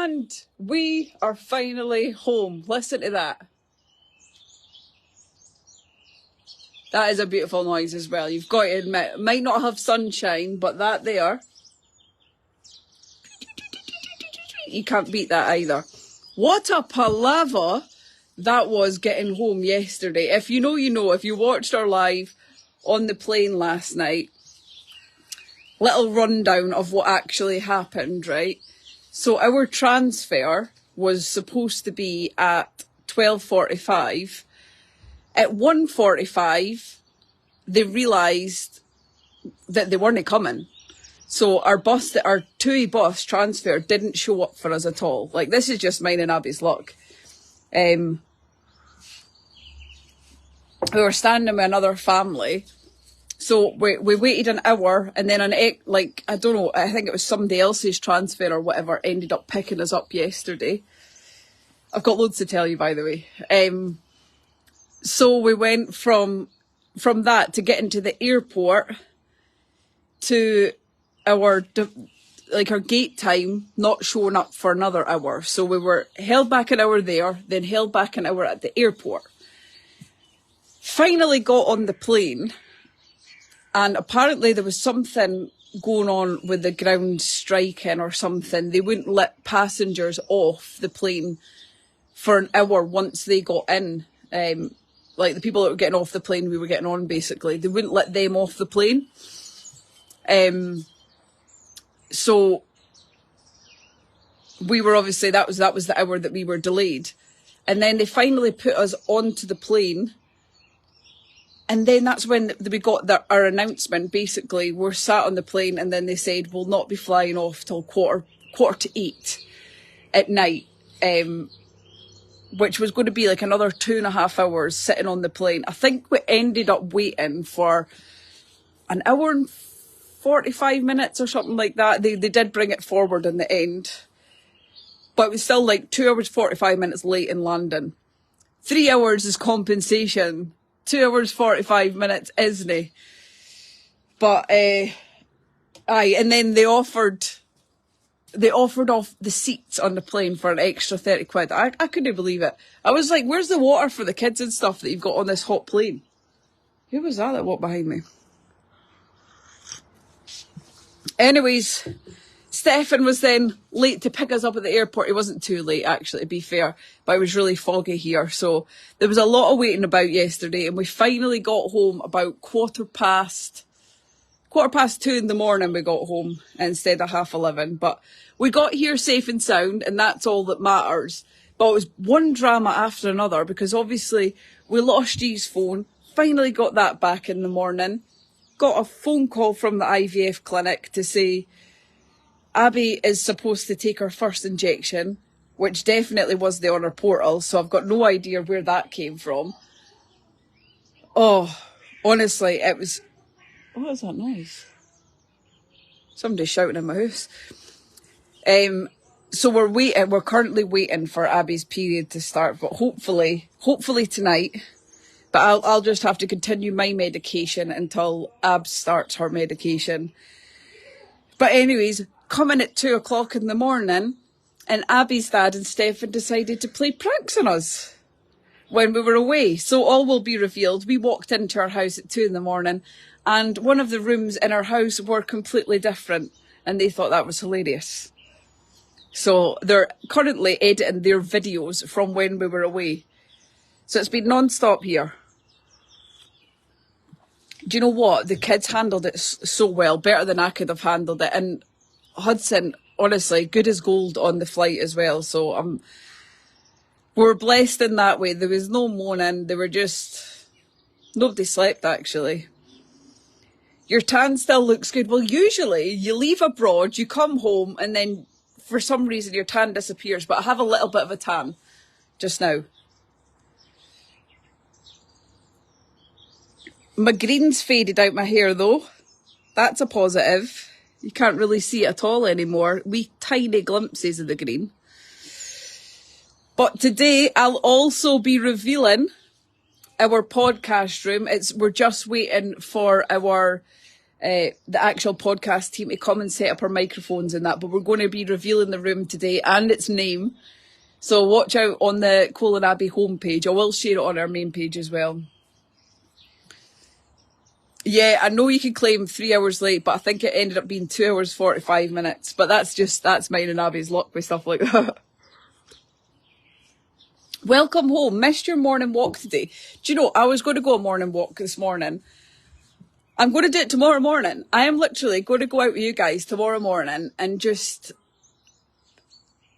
And we are finally home. Listen to that. That is a beautiful noise as well. You've got to admit, it might not have sunshine, but that there, you can't beat that either. What a palaver that was getting home yesterday. If you know, you know. If you watched our live on the plane last night, little rundown of what actually happened, right? So our transfer was supposed to be at 12:45. At 1:45, they realised that they weren't coming. So our TUI bus transfer didn't show up for us at all. Like, this is just mine and Abbie's luck. We were standing with another family. So we waited an hour, and then I don't know, I think it was somebody else's transfer or whatever ended up picking us up yesterday. I've got loads to tell you, by the way. So we went from that to getting to the airport to our gate time not showing up for another hour. So we were held back an hour there, then held back an hour at the airport. Finally got on the plane, and apparently there was something going on with the ground striking or something. They wouldn't let passengers off the plane for an hour once they got in. Like the people that were getting off the plane, we were getting on basically. They wouldn't let them off the plane. So we were obviously, that was the hour that we were delayed. And then they finally put us onto the plane. And then that's when we got our announcement. Basically, we're sat on the plane, and then they said we'll not be flying off till quarter to 8 at night. Which was going to be like another 2.5 hours sitting on the plane. I think we ended up waiting for an hour and 45 minutes or something like that. They did bring it forward in the end. But it was still like 2 hours, 45 minutes late in London. 3 hours is compensation. 2 hours, 45 minutes isn't. But, and then they offered off the seats on the plane for an extra 30 quid. I couldn't believe it. I was like, where's the water for the kids and stuff that you've got on this hot plane? Who was that walked behind me? Anyways, Stefan was then late to pick us up at the airport. He wasn't too late, actually, to be fair, but it was really foggy here. So there was a lot of waiting about yesterday, and we finally got home about quarter past 2 in the morning. We got home instead of 11:30, but we got here safe and sound, and that's all that matters. But it was one drama after another, because obviously we lost G's phone, finally got that back in the morning, got a phone call from the IVF clinic to say Abbie is supposed to take her first injection, which definitely was the on her portal, so I've got no idea where that came from. Oh, honestly, it was... What is that noise? Somebody's shouting in my house. So we're currently waiting for Abbie's period to start, but hopefully tonight. But I'll just have to continue my medication until Ab starts her medication. But anyways, coming at 2 o'clock in the morning, and Abbie's dad and Stefan decided to play pranks on us when we were away. So all will be revealed. We walked into our house at 2 in the morning, and one of the rooms in our house were completely different, and they thought that was hilarious. So they're currently editing their videos from when we were away. So it's been non-stop here. Do you know what? The kids handled it so well, better than I could have handled it. And Hudson, honestly, good as gold on the flight as well. So we're blessed in that way. There was no moaning. They were just... Nobody slept, actually. Your tan still looks good. Well, usually you leave abroad, you come home, and then for some reason your tan disappears. But I have a little bit of a tan just now. My green's faded out my hair though. That's a positive. You can't really see it at all anymore. Wee tiny glimpses of the green. But today I'll also be revealing our podcast room. We're just waiting for our the actual podcast team to come and set up our microphones and that, but we're going to be revealing the room today and its name. So watch out on the Cole and Abbie homepage. I will share it on our main page as well. Yeah, I know you can claim 3 hours late, but I think it ended up being 2 hours, 45 minutes. But that's mine and Abbie's luck with stuff like that. Welcome home. Missed your morning walk today. Do you know, I was going to go a morning walk this morning. I'm going to do it tomorrow morning. I am literally going to go out with you guys tomorrow morning and just,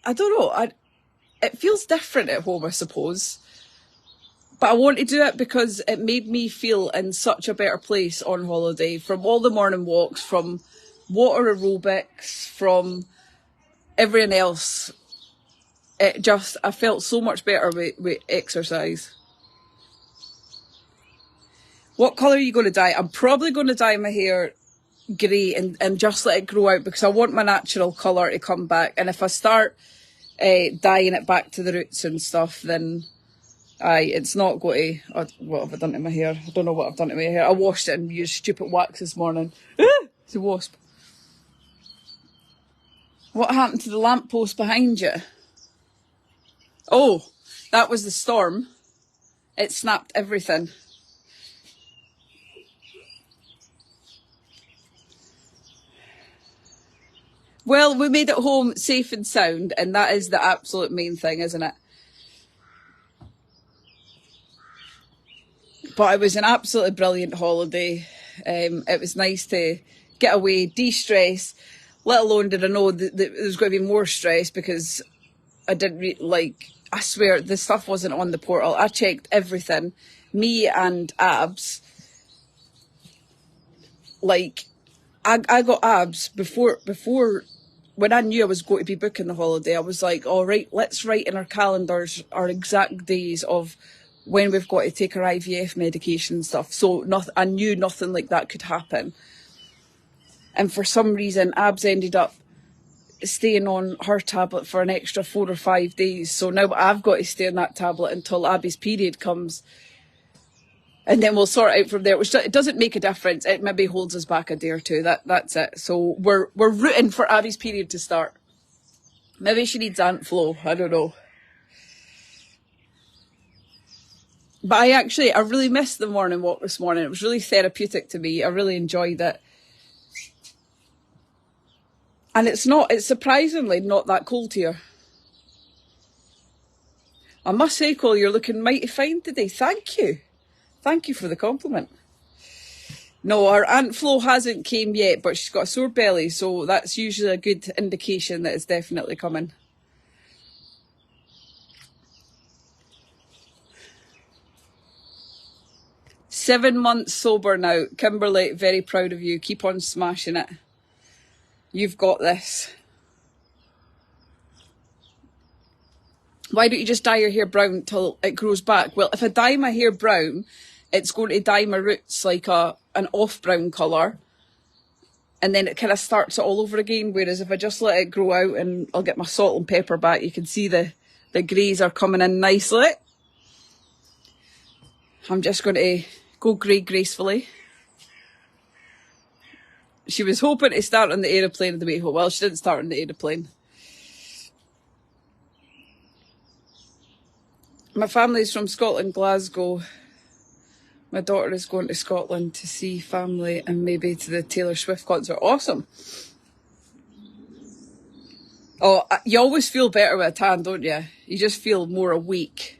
I don't know, it feels different at home, I suppose. But I want to do it because it made me feel in such a better place on holiday, from all the morning walks, from water aerobics, from everything else. I felt so much better with exercise. What colour are you going to dye? I'm probably going to dye my hair grey and just let it grow out because I want my natural colour to come back. And if I start dyeing it back to the roots and stuff, then it's not going to... what have I done to my hair? I don't know what I've done to my hair. I washed it and used stupid wax this morning. It's a wasp. What happened to the lamppost behind you? Oh, that was the storm. It snapped everything. Well, we made it home safe and sound, and that is the absolute main thing, isn't it? But it was an absolutely brilliant holiday. It was nice to get away, de-stress, let alone did I know that there was going to be more stress because I didn't I swear the stuff wasn't on the portal. I checked everything. Me and Abs, I got Abs before when I knew I was going to be booking the holiday. I was like, all right, let's write in our calendars our exact days of when we've got to take our IVF medication and stuff. So I knew nothing like that could happen. And for some reason, Abs ended up staying on her tablet for an extra 4 or 5 days. So now I've got to stay on that tablet until Abbie's period comes. And then we'll sort it out from there, which it doesn't make a difference. It maybe holds us back a day or two. That's it. So we're rooting for Abbie's period to start. Maybe she needs Aunt Flo. I don't know. But I really missed the morning walk this morning. It was really therapeutic to me. I really enjoyed it. And it's surprisingly not that cold here. I must say, Cole, you're looking mighty fine today. Thank you. Thank you for the compliment. No, our Aunt Flo hasn't came yet, but she's got a sore belly, so that's usually a good indication that it's definitely coming. "7 months sober now. Kimberly, very proud of you. Keep on smashing it. You've got this." Why don't you just dye your hair brown till it grows back? Well, if I dye my hair brown, it's going to dye my roots like an off-brown colour. And then it kind of starts it all over again. Whereas if I just let it grow out and I'll get my salt and pepper back, you can see the greys are coming in nicely. I'm just going to go grey gracefully. She was hoping to start on the aeroplane on the way home. Well, she didn't start on the aeroplane. My family's from Scotland, Glasgow. My daughter is going to Scotland to see family and maybe to the Taylor Swift concert. Awesome. Oh, you always feel better with a tan, don't you? You just feel more awake,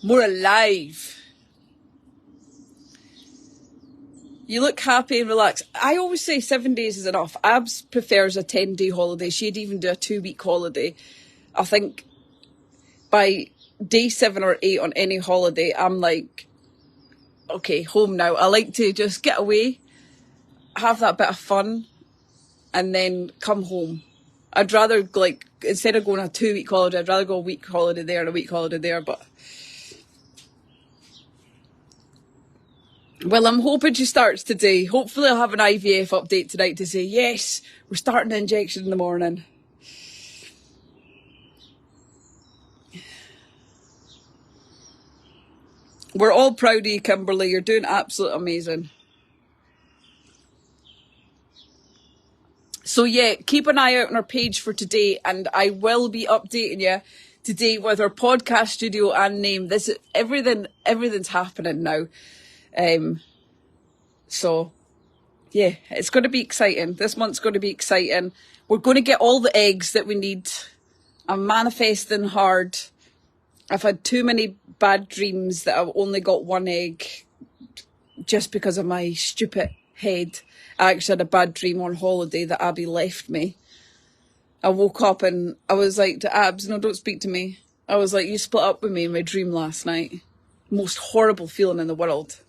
more alive. You look happy and relaxed. I always say 7 days is enough. Abs prefers a 10-day holiday. She'd even do a 2-week holiday. I think by day 7 or 8 on any holiday, I'm like, okay, home now. I like to just get away, have that bit of fun, and then come home. I'd rather, instead of going on a 2-week holiday, I'd rather go a week holiday there and a week holiday there, but... Well, I'm hoping she starts today. Hopefully I'll have an IVF update tonight to say, yes, we're starting the injection in the morning. We're all proud of you, Kimberly. You're doing absolutely amazing. So yeah, keep an eye out on our page for today, and I will be updating you today with our podcast studio and name. This is everything's happening now. So yeah, it's going to be exciting. This month's going to be exciting. We're going to get all the eggs that we need. I'm manifesting hard. I've had too many bad dreams that I've only got one egg just because of my stupid head. I actually had a bad dream on holiday that Abbie left me. I woke up and I was like to Abs, no, don't speak to me. I was like, you split up with me in my dream last night. Most horrible feeling in the world.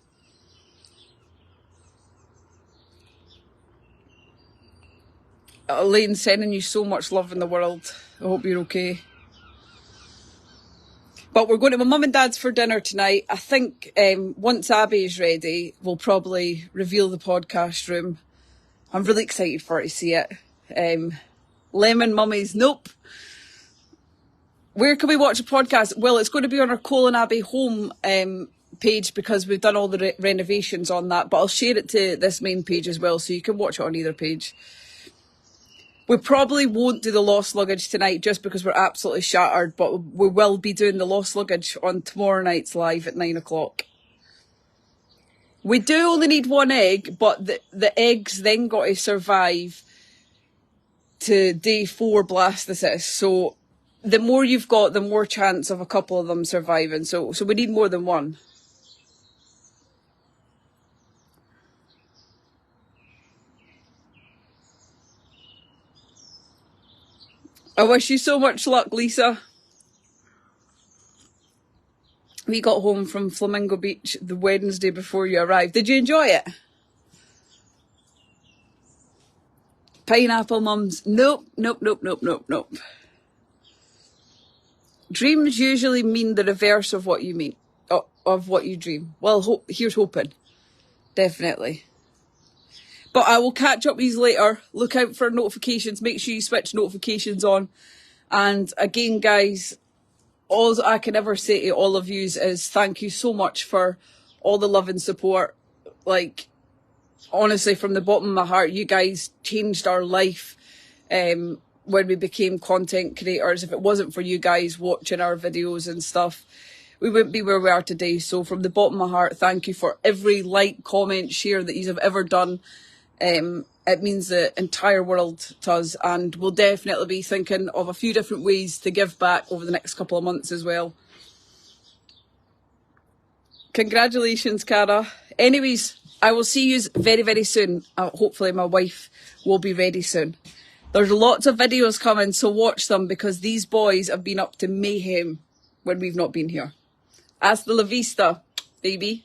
Elaine, sending you so much love in the world. I hope you're okay. But we're going to my mum and dad's for dinner tonight. I think once Abbie's ready, we'll probably reveal the podcast room. I'm really excited for her to see it. Lemon mummies, nope. Where can we watch a podcast? Well, it's going to be on our Cole and Abbie home page because we've done all the renovations on that. But I'll share it to this main page as well, so you can watch it on either page. We probably won't do the lost luggage tonight just because we're absolutely shattered, but we will be doing the lost luggage on tomorrow night's live at 9 o'clock. We do only need one egg, but the eggs then got to survive to day 4 blastocyst. So the more you've got, the more chance of a couple of them surviving. So we need more than one. I wish you so much luck, Lisa. We got home from Flamingo Beach the Wednesday before you arrived. Did you enjoy it? Pineapple mums. Nope. Dreams usually mean the reverse of what you mean, of what you dream. Well, here's hoping. Definitely. But I will catch up with you later. Look out for notifications. Make sure you switch notifications on. And again, guys, all I can ever say to all of you is thank you so much for all the love and support. Like, honestly, from the bottom of my heart, you guys changed our life when we became content creators. If it wasn't for you guys watching our videos and stuff, we wouldn't be where we are today. So from the bottom of my heart, thank you for every like, comment, share that you have ever done. It means the entire world to us, and we'll definitely be thinking of a few different ways to give back over the next couple of months as well. Congratulations, Cara. Anyways, I will see you very, very soon. Hopefully my wife will be ready soon. There's lots of videos coming, so watch them because these boys have been up to mayhem when we've not been here. Hasta la vista, baby.